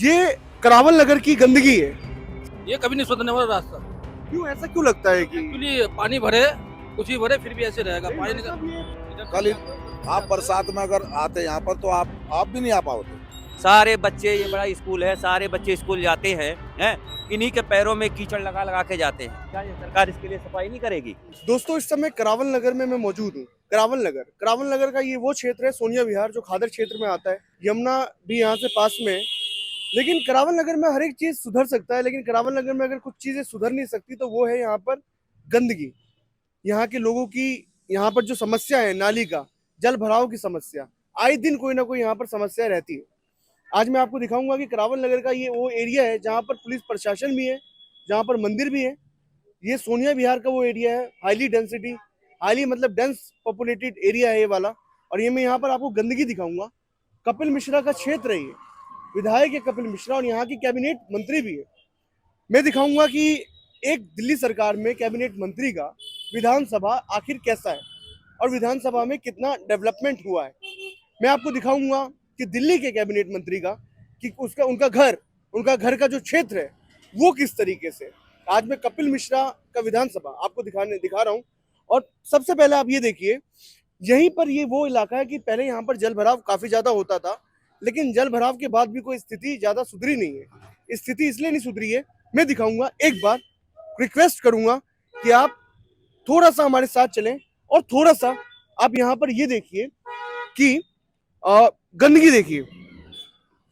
ये करावल नगर की गंदगी है। ये कभी नहीं सुधरने वाला रास्ता। क्यों ऐसा क्यों लगता है कि एक्चुअली पानी भरे, कुछ भी भरे, फिर भी ऐसे रहेगा पानी नहीं, मतलब ये इधर कल से आप बरसात में अगर आते यहाँ पर तो आप भी नहीं आ पाओगे। सारे बच्चे, ये बड़ा स्कूल है, सारे बच्चे स्कूल जाते हैं इन्हीं के पैरों में कीचड़ लगा लगा के जाते हैं। क्या ये सरकार इसके लिए सफाई नहीं करेगी? दोस्तों इस समय करावल नगर में मैं मौजूद हूँ। करावल नगर का ये वो क्षेत्र है, सोनिया विहार, जो खादर क्षेत्र में आता है। यमुना भी यहाँ से पास में है। लेकिन करावल नगर में हर एक चीज सुधर सकता है, लेकिन करावल नगर में अगर कुछ चीजें सुधर नहीं सकती तो वो है यहाँ पर गंदगी। यहाँ के लोगों की यहाँ पर जो समस्या है, नाली का जल भराव की समस्या, आए दिन कोई ना कोई यहाँ पर समस्या रहती है। आज मैं आपको दिखाऊंगा कि करावल नगर का ये वो एरिया है जहाँ पर पुलिस प्रशासन भी है, जहाँ पर मंदिर भी है। ये सोनिया विहार का वो एरिया है, हाईली डेंसिटी, हाईली मतलब डेंस पॉपुलेटेड एरिया है ये वाला। और ये मैं यहाँ पर आपको गंदगी दिखाऊंगा। कपिल मिश्रा का क्षेत्र है ये, विधायक है कपिल मिश्रा और यहाँ की कैबिनेट मंत्री भी है। मैं दिखाऊंगा कि एक दिल्ली सरकार में कैबिनेट मंत्री का विधानसभा आखिर कैसा है और विधानसभा में कितना डेवलपमेंट हुआ है। मैं आपको दिखाऊंगा कि दिल्ली के कैबिनेट मंत्री का कि उनका घर का जो क्षेत्र है वो किस तरीके से। आज मैं कपिल मिश्रा का विधानसभा आपको दिखा रहा हूँ। और सबसे पहले आप ये देखिए, यहीं पर ये वो इलाका है कि पहले यहाँ पर जल भराव काफी ज्यादा होता था, लेकिन जल भराव के बाद भी कोई स्थिति ज्यादा सुधरी नहीं है। स्थिति इसलिए नहीं सुधरी है, मैं दिखाऊंगा। एक बार रिक्वेस्ट करूंगा कि आप थोड़ा सा हमारे साथ चलें और थोड़ा सा आप यहाँ पर ये देखिए कि गंदगी देखिए।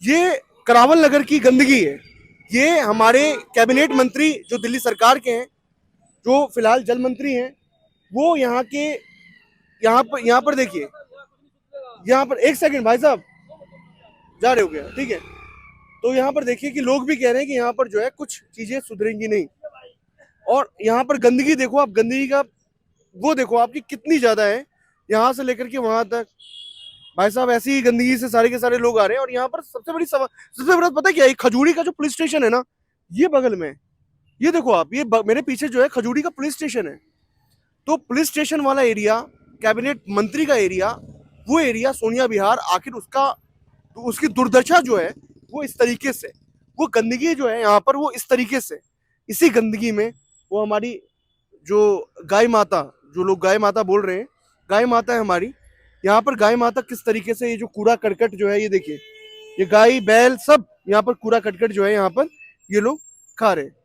ये करावल नगर की गंदगी है। ये हमारे कैबिनेट मंत्री जो दिल्ली सरकार के हैं, जो फिलहाल जल मंत्री हैं, वो यहाँ पर देखिए। यहाँ पर एक सेकंड भाई साहब, जा रहे हो क्या? ठीक है। तो यहाँ पर देखिए कि लोग भी कह रहे हैं कि यहाँ पर जो है कुछ चीजें सुधरेंगी नहीं। और यहाँ पर गंदगी देखो आप, गंदगी का वो देखो आपकी कितनी ज्यादा है, यहाँ से लेकर के वहां तक। भाई साहब ऐसी ही गंदगी से सारे के सारे लोग आ रहे हैं। और यहाँ पर सबसे बड़ा पता है क्या है? खजूरी का जो पुलिस स्टेशन है ना, ये बगल में, ये देखो आप, मेरे पीछे जो है खजूरी का पुलिस स्टेशन है। तो पुलिस स्टेशन वाला एरिया, कैबिनेट मंत्री का एरिया, वो एरिया सोनिया विहार, आखिर उसकी दुर्दशा जो है वो इस तरीके से, वो गंदगी जो है यहाँ पर वो इस तरीके से, इसी गंदगी में वो हमारी जो गाय माता, जो लोग गाय माता बोल रहे हैं, गाय माता है हमारी। यहाँ पर गाय माता किस तरीके से, ये जो कूड़ा करकट जो है, ये देखिए, ये गाय बैल सब यहाँ पर कूड़ा करकट जो है यहाँ पर ये लोग खा रहे हैं।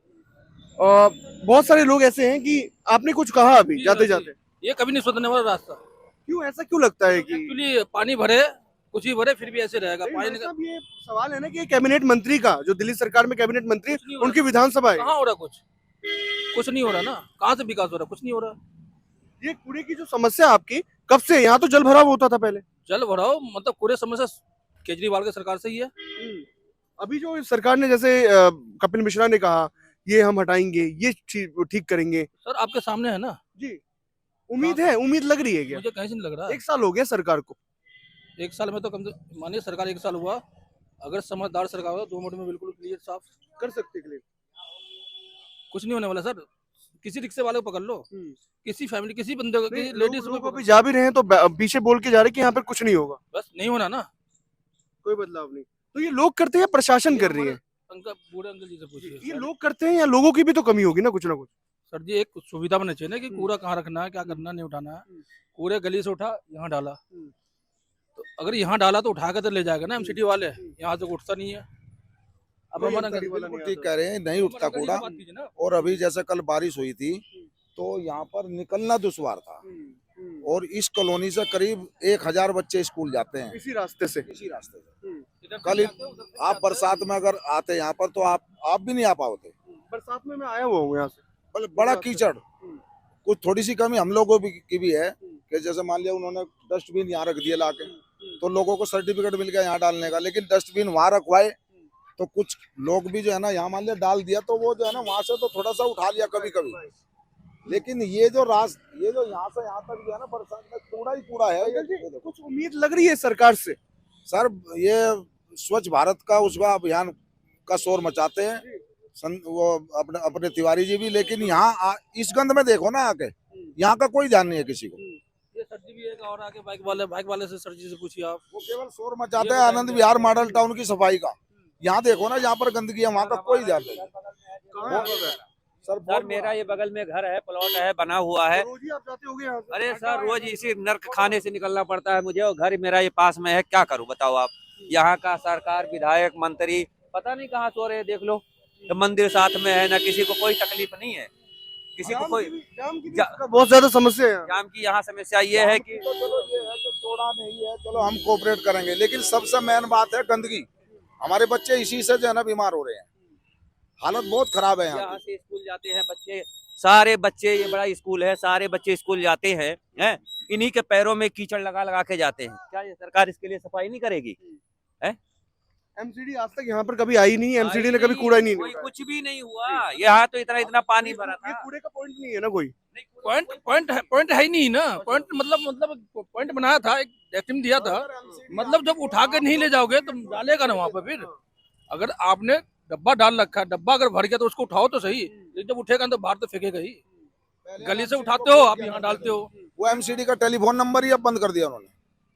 और बहुत सारे लोग ऐसे हैं कि आपने कुछ कहा अभी जाते जाते, ये कभी नहीं सुधरने वाला रास्ता। क्यों ऐसा क्यों लगता है कि एक्चुअली पानी भरे, कुछ भी भरे, फिर भी ऐसे रहेगा पानी सब ये सवाल है ना कि कैबिनेट मंत्री का, जो दिल्ली सरकार में कैबिनेट मंत्री, कुछ नहीं हो रहा। उनकी विधानसभा है। कहाँ हो रहा कुछ नहीं हो रहा ना। कहाँ से विकास हो रहा? कुछ नहीं हो रहा। ये कूड़े की जो समस्या आपकी कब से? यहाँ तो जल भराव होता था पहले। जल भराव मतलब पूरे समस्या केजरीवाल की सरकार से ही है। अभी जो इस सरकार ने, जैसे कपिल मिश्रा ने कहा, ये हम हटाएंगे, ये ठीक करेंगे। सर आपके सामने है ना जी, उम्मीद है, उम्मीद लग रही है क्या? मुझे कहीं से नहीं लग रहा। एक साल हो गया सरकार को। एक साल में तो कम से मानिए सरकार एक साल हुआ, अगर समझदार सरकार हो 2 मिनट में बिल्कुल क्लियर साफ कर सकते क्लियर। कुछ नहीं होने वाला सर। किसी रिक्शे वाले को पकड़ लो, किसी फैमिली, किसी बंदे को, किसी लेडीज लोग को अभी जा भी रहे हैं तो पीछे बोल के जा रहे हैं कि यहाँ पर कुछ नहीं होगा, बस नहीं होना ना। कोई बदलाव नहीं। तो ये लोग करते हैं, प्रशासन कर रही है? अंकल, बूढ़े अंकल जी से पूछिए। ये लोग करते हैं या लोगों की भी तो कमी होगी ना कुछ ना कुछ? सर जी एक सुविधा बननी चाहिए ना कि कूड़ा कहाँ रखना है, क्या करना, नहीं उठाना है। कूड़े गली से उठा यहाँ डाला, तो अगर यहाँ डाला तो उठा कर तो ले जाएगा ना एमसीडी वाले, यहाँ से उठता नहीं है। अब हमारा बिल्कुल ठीक कह रहे हैं, नहीं उठता कूड़ा। और अभी जैसे कल बारिश हुई थी तो यहाँ पर निकलना दुश्वार था। और इस कॉलोनी से करीब 1000 बच्चे स्कूल जाते हैं इसी रास्ते से। कल आप बरसात में अगर आते यहाँ पर तो आप भी नहीं आ पाओगे। बरसात में मैं आया हुआ हूँ यहाँ से। बड़ा कीचड़। कुछ थोड़ी सी कमी हम लोगों की भी है कि जैसे मान लिया उन्होंने डस्टबिन यहाँ रख दिया लाके, तो लोगों को सर्टिफिकेट मिल गया यहाँ डालने का, लेकिन डस्टबिन वहाँ रखवाए तो कुछ लोग भी जो है ना यहाँ मान लिया डाल दिया, तो वो जो है ना वहाँ से तो थोड़ा सा उठा लिया कभी कभी। लेकिन ये जो यहाँ से यहाँ तक जो है ना बरसात में कूड़ा ही कूड़ा है। कुछ उम्मीद लग रही है सरकार से? सर ये स्वच्छ भारत का उसका अभियान का शोर मचाते हैं वो अपने तिवारी जी भी, लेकिन यहाँ इस गंद में देखो ना आके, यहाँ का कोई ध्यान नहीं है किसी को। ये सर जी भी एक और आगे बाइक वाले से सर जी से पूछिए आप। वो केवल शोर मचाते हैं आनंद विहार मॉडल टाउन की सफाई का। यहाँ देखो ना, जहाँ पर गंदगी है वहाँ का कोई ध्यान नहीं। कहाँ है आपका घर? सर सर बहुत मेरा ये बगल में घर है, प्लॉट है, बना हुआ है। रोज ही आप जाते होगे यहाँ से? अरे सर रोज इसी नर्क खाने से निकलना पड़ता है मुझे, और घर मेरा ये पास में है, क्या करूं बताओ आप। यहाँ का सरकार, विधायक, मंत्री पता नहीं कहाँ सो रहे हैं, देख लो। तो मंदिर साथ में है ना, किसी को कोई तकलीफ नहीं है, किसी को कोई जाम की भी जा- बहुत ज्यादा समस्या है यहाँ। जाम की यहाँ समस्या ये है कि तो चलो ये है कि चौड़ा नहीं है, चलो हम कोऑपरेट करेंगे, लेकिन सबसे मेन बात है गंदगी। हमारे बच्चे इसी से जो है ना बीमार हो रहे हैं, हालत बहुत खराब है यहाँ यहाँ की। से स्कूल जाते हैं बच्चे, सारे बच्चे, ये बड़ा स्कूल है, सारे बच्चे स्कूल जाते हैं, इन्हीं के पैरों में कीचड़ लगा लगा के जाते हैं। क्या ये सरकार इसके लिए सफाई नहीं करेगी? एमसीडी आज तक यहाँ पर कभी आई नहीं, एमसीडी ने कभी कूड़ा ही नहीं कोई उठाया। कुछ भी नहीं हुआ, यहाँ तो इतना पानी भरा ये था। कूड़े का पॉइंट नहीं है ना कोई। पॉइंट है ही नहीं ना। पॉइंट मतलब पॉइंट बनाया था, एक डस्टबिन दिया था, मतलब जब उठा के नहीं ले जाओगे तो डालेगा ना वहाँ पे। फिर अगर आपने डब्बा डाल रखा है, डब्बा अगर भर गया तो उसको उठाओ तो सही, लेकिन जब उठेगा तो बाहर तो फेंकेगा ही। गली से उठाते हो आप, यहाँ डालते हो। वो एमसीडी का टेलीफोन नंबर ही अब बंद कर दिया उन्होंने।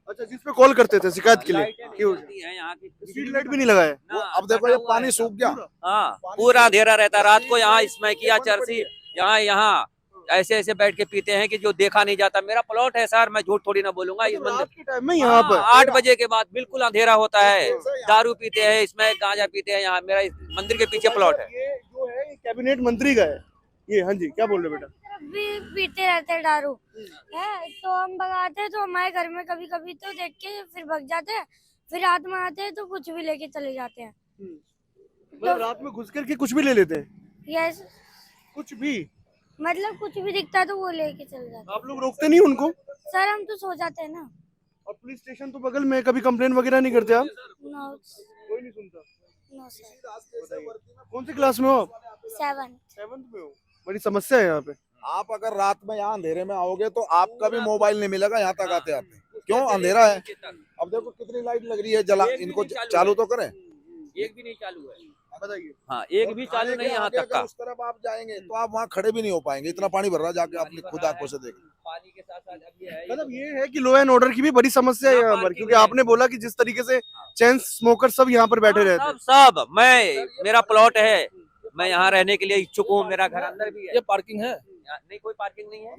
अच्छा, जिस पे कॉल करते थे शिकायत के लिए, लाइटें नहीं क्यों? जलती हैं यहाँ की, स्ट्रीट लाइट भी नहीं लगाया। वो ना, अब देखो कटा ये हुआ पानी है। सूख गया। हाँ, पूरा अंधेरा रहता है रात को। यहाँ स्मैकिया, चरसी, यहाँ ऐसे ऐसे बैठ के पीते हैं कि जो देखा नहीं जाता। मेरा प्लॉट है सर, मैं झूठ थोड़ी ना बोलूंगा। ये रात मंदिर के टाइम में यहाँ पर 8 बजे के बाद बिल्कुल अंधेरा होता है, दारू पीते हैं, इसमें गांजा पीते हैं। यहाँ मेरा इस मंदिर के पीछे प्लॉट है। ये जो है ये कैबिनेट मंत्री का है ये। हाँ जी, क्या बोल रहे बेटा? भी पीते रहते हैं दारू है, तो हम भगाते हैं, तो हमारे घर में कभी कभी तो देख के फिर भग जाते हैं, फिर रात में आते हैं तो कुछ भी लेके चले जाते हैं। मतलब रात में घुस करके कुछ भी ले लेते हैं? यस, कुछ भी? मतलब कुछ भी दिखता है तो वो लेके चले जाते आप लोग रोकते नहीं उनको? हैं। सर हम तो सो जाते हैं ना। और पुलिस स्टेशन तो बगल में है, कभी कंप्लेन वगैरह नहीं करते आप? नो, कोई नहीं सुनता। No sir. बताइए, कौन सी क्लास में हो आप? 7। 7th में हो। बड़ी समस्या है यहाँ पे। आप अगर रात में यहाँ अंधेरे में आओगे तो आपका भी मोबाइल नहीं मिलेगा यहाँ तक आते आते। क्यों? अंधेरा है। अब देखो कितनी लाइट लग रही है, जला इनको चालू तो करें। एक भी नहीं चालू है। बताइए। हाँ, एक भी चालू नहीं है यहाँ आगे तक का। अगर उस तरफ आप जाएंगे तो आप वहाँ खड़े भी नहीं हो पाएंगे, इतना पानी भर रहा है, जाके अपनी खुद आंखों से देखें। पानी के साथ साथ अब ये है, मतलब ये है कि लॉ एंड ऑर्डर की भी बड़ी समस्या है यहाँ पर, क्योंकि आपने बोला कि जिस तरीके से चैन स्मोकर सब यहाँ पर बैठे रहते हैं। सब मेरा प्लॉट है, मैं यहाँ रहने के लिए इच्छुक हूँ। मेरा घर अंदर भी है। ये पार्किंग है? नहीं, कोई पार्किंग नहीं है।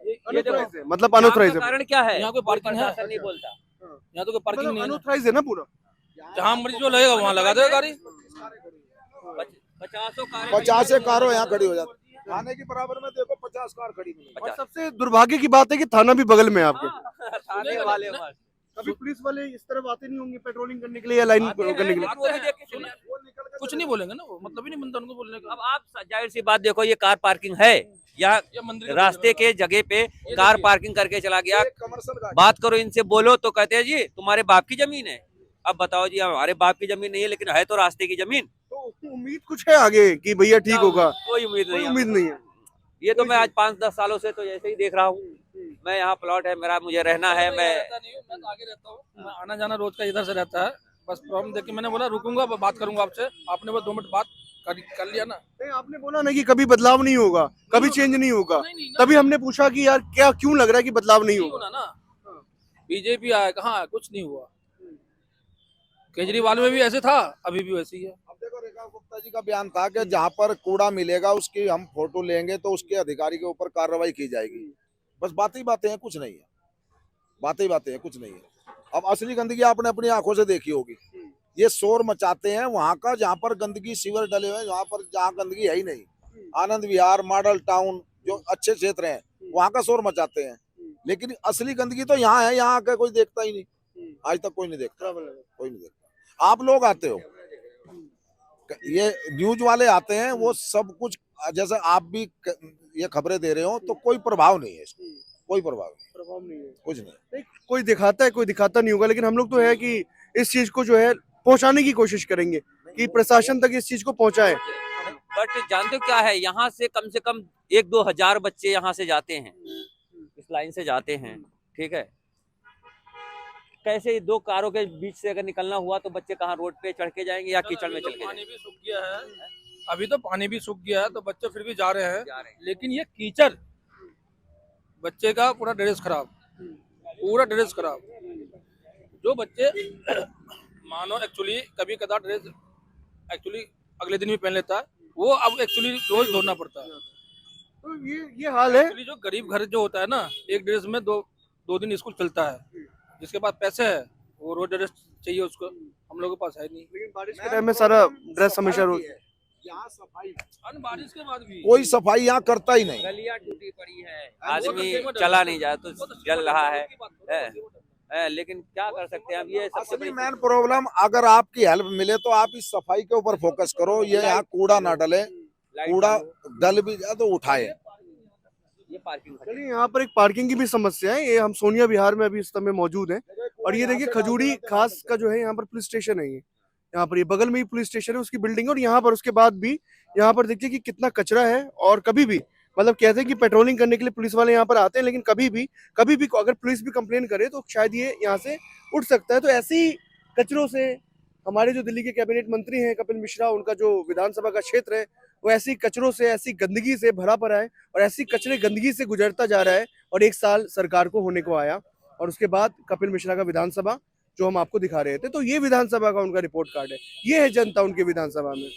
ये अनऑथराइज्ड है, मतलब अनऑथराइज्ड है। कारण क्या है? यहाँ कोई पार्किंग है? प्रशासन नहीं बोलता। यहाँ तो कोई पार्किंग मतलब नहीं है ना। अनऑथराइज्ड है ना पूरा। जहाँ मर्जी जो लगेगा वहाँ लगा देगा गाड़ी। 50 कारों यहाँ खड़ी हो जाती है। थाने की बराबर में देखो 50 कार खड़ी मिलेगी। और सबसे दुर्भाग्य की बात है कि थाना भी बगल में है आपके। थाने वाले बस। कभी पुलिस वाले इस तरफ आते नहीं होंगे पेट्रोलिंग करने के लिए या लाइन आते हैं, करने के लिए? वो भी देख के चले। कुछ नहीं बोलेंगे ना वो, मतलब ही नहीं बनता उनको बोलने का। अब आप जाहिर सी बात देखो, ये कार पार्किंग है या ये मंदिर के रास्ते के जगह पे कार पार्किंग करके चला गया। कमर्शियल गाड़ी। बात करो इनसे, बोलो तो कहते हैं जी तुम्हारे बाप की जमीन है। अब बताओ जी, हमारे बाप की जमीन नहीं है, लेकिन है तो रास्ते की जमीन। तो उसकी उम्मीद कुछ है आगे कि भैया ठीक होगा? कोई उम्मीद कोई नहीं। उम्मीद नहीं है। ये तो मैं आज 5-10 सालों से तो ऐसे ही देख रहा हूँ। मैं यहाँ प्लॉट है मेरा, मुझे रहना है। मैं मैं तो आगे रहता हूँ, मैं आना जाना रोज का इधर से रहता है। बस प्रॉब्लम देख के मैंने बोला रुकूंगा, बात करूंगा आपसे। आपने बस 2 मिनट बात कर लिया ना। नहीं, आपने बोला ना कि कभी बदलाव नहीं होगा, कभी चेंज नहीं होगा। नहीं ना। तभी हमने पूछा कि यार क्या क्यों लग रहा है कि बदलाव नहीं नहीं होगा? होना ना। बीजेपी आया, कहाँ कुछ नहीं हुआ। केजरीवाल में भी ऐसे था, अभी भी वैसे ही है। अब देखो रेखा गुप्ता जी का बयान था कि जहाँ पर कूड़ा मिलेगा उसकी हम फोटो लेंगे तो उसके अधिकारी के ऊपर कार्रवाई की जाएगी। बस बातें ही बातें हैं, कुछ नहीं है। बातें ही बातें हैं, कुछ नहीं है। अब असली गंदगी आपने अपनी आंखों से देखी होगी। ये शोर मचाते हैं वहां का, जहाँ पर गंदगी सीवर डले हुए हैं, जहाँ गंदगी है ही नहीं। आनंद विहार, मॉडल टाउन, जो अच्छे क्षेत्र हैं वहां का शोर मचाते हैं, लेकिन असली गंदगी तो यहाँ है। यहाँ आकर कोई देखता ही नहीं, आज तक कोई नहीं देखता, कोई नहीं देखता। आप लोग आते हो, ये न्यूज वाले आते हैं, वो सब कुछ जैसे आप भी ये खबरें दे रहे हो, तो कोई प्रभाव नहीं है इसको, कोई प्रभाव नहीं है, कुछ नहीं। कोई दिखाता है, कोई दिखाता नहीं होगा, लेकिन हम लोग तो है कि इस चीज को जो है पहुंचाने की कोशिश करेंगे कि प्रशासन तक इस चीज को पहुंचाए। बट जानते हो क्या है, यहाँ से कम 1-2 हजार बच्चे यहाँ से जाते हैं, इस लाइन से जाते हैं। ठीक है, कैसे 2 कारों के बीच से अगर निकलना हुआ तो बच्चे कहाँ रोड पे चढ़ के जाएंगे या कीचड़ में चल के पानी भी सूख गया है। अभी तो पानी भी सूख गया है तो बच्चे फिर भी जा रहे हैं। जाएंगे। लेकिन ये कीचड़, बच्चे का पूरा ड्रेस खराब, पूरा ड्रेस खराब। जो बच्चे मानो एक्चुअली कभी कदा ड्रेस एक्चुअली अगले दिन भी पहन लेता है, वो अब एक्चुअली रोज धोना पड़ता है। तो ये हाल है। एक्चुअली जो गरीब घर जो होता है ना, एक ड्रेस में दो दिन स्कूल चलता है, जिसके पास पैसे है वो रोज ड्रेस चाहिए उसको, हम लोगों के पास है नहीं। लेकिन बारिश के टाइम में सारा ड्रेस हमेशा रोज यहाँ सफाई बारिश के बाद भी कोई सफाई यहाँ करता ही नहीं। गलियां टूटी पड़ी है, आदमी चला नहीं जाए तो जल रहा है, लेकिन क्या कर सकते हैं अब, ये सबसे असली बड़ी मेन प्रॉब्लम, अगर आपकी हेल्प मिले तो आप इस सफाई के ऊपर फोकस करो। ये यहाँ कूड़ा ना डले, लाइट कूड़ा चालू। डल भी जाए तो उठाए। ये पार्किंग है। चलिए, यहाँ पर एक पार्किंग की भी समस्या है। ये हम सोनिया विहार में अभी इस समय मौजूद हैं और ये देखिए खजूरी खास का जो है यहाँ पर पुलिस स्टेशन है। ये यहाँ पर ये बगल में ही पुलिस स्टेशन है, उसकी बिल्डिंग है। और यहाँ पर उसके बाद भी यहाँ पर देखिए कि कितना कचरा है। और कभी भी मतलब कहते हैं कि पेट्रोलिंग करने के लिए पुलिस वाले यहाँ पर आते हैं, लेकिन कभी भी अगर पुलिस भी कंप्लेन करे तो शायद ये यहाँ से उठ सकता है। तो ऐसी कचरों से हमारे जो दिल्ली के कैबिनेट मंत्री हैं कपिल मिश्रा, उनका जो विधानसभा का क्षेत्र है वो ऐसी कचरों से, ऐसी गंदगी से भरा पड़ा है और ऐसी कचरे गंदगी से गुजरता जा रहा है। और 1 साल सरकार को होने को आया और उसके बाद कपिल मिश्रा का विधानसभा जो हम आपको दिखा रहे थे, तो ये विधानसभा का उनका रिपोर्ट कार्ड है। ये है जनता उनके विधानसभा में।